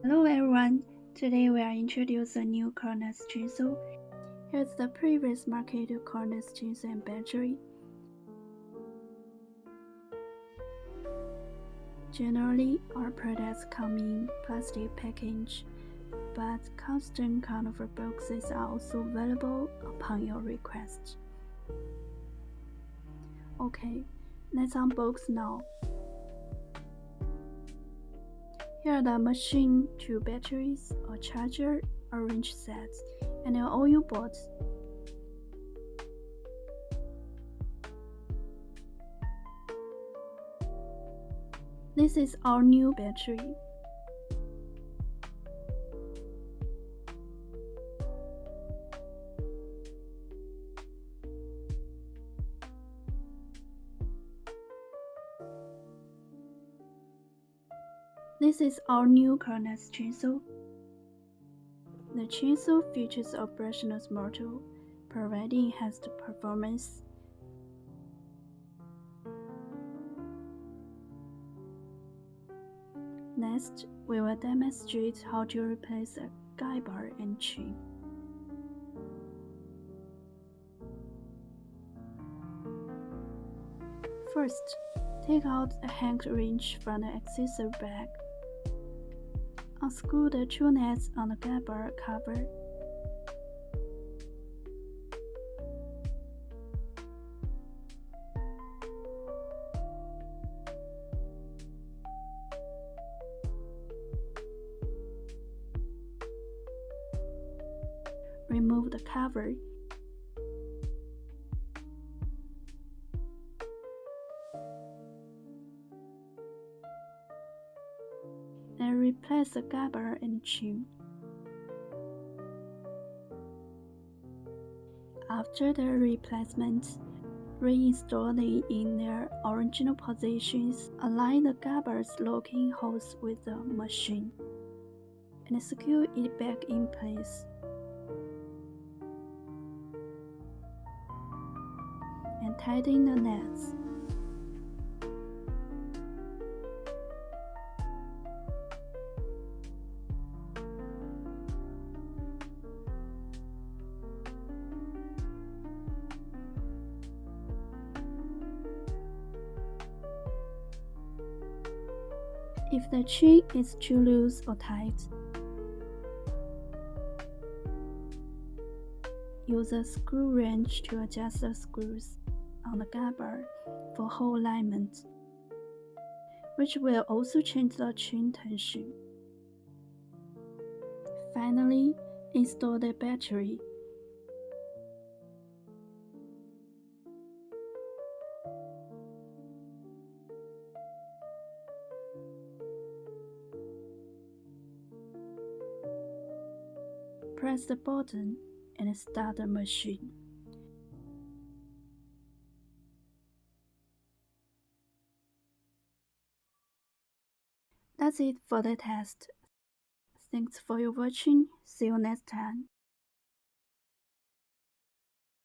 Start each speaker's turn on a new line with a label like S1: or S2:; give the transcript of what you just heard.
S1: Hello everyone, today we are introducing a new cordless chainsaw. Here's the previous marketed cordless chainsaw and battery. Generally, our products come in plastic package, but custom cardboard boxes are also available upon your request. Okay, let's unbox now. Here are the machine, 2 batteries, a charger, a wrench set, and an oil bolt. This is our new battery. This is our new cordless chainsaw. The chainsaw features a brushless motor, providing enhanced performance. Next, we will demonstrate how to replace a guide bar and chain. First, take out a hang wrench from the accessory bag. Unscrew the 2 nuts on the guide bar cover. Remove the cover. And replace the guide bar and chain. After the replacement, reinstall them in their original positions. Align the guide bar's locking holes with the machine and secure it back in place. And tighten the nuts. If the chain is too loose or tight, use a screw wrench to adjust the screws on the guide bar for hole alignment, which will also change the chain tension. Finally, install the battery. Press the button and start the machine. That's it for the test. Thanks for your watching. See you next time.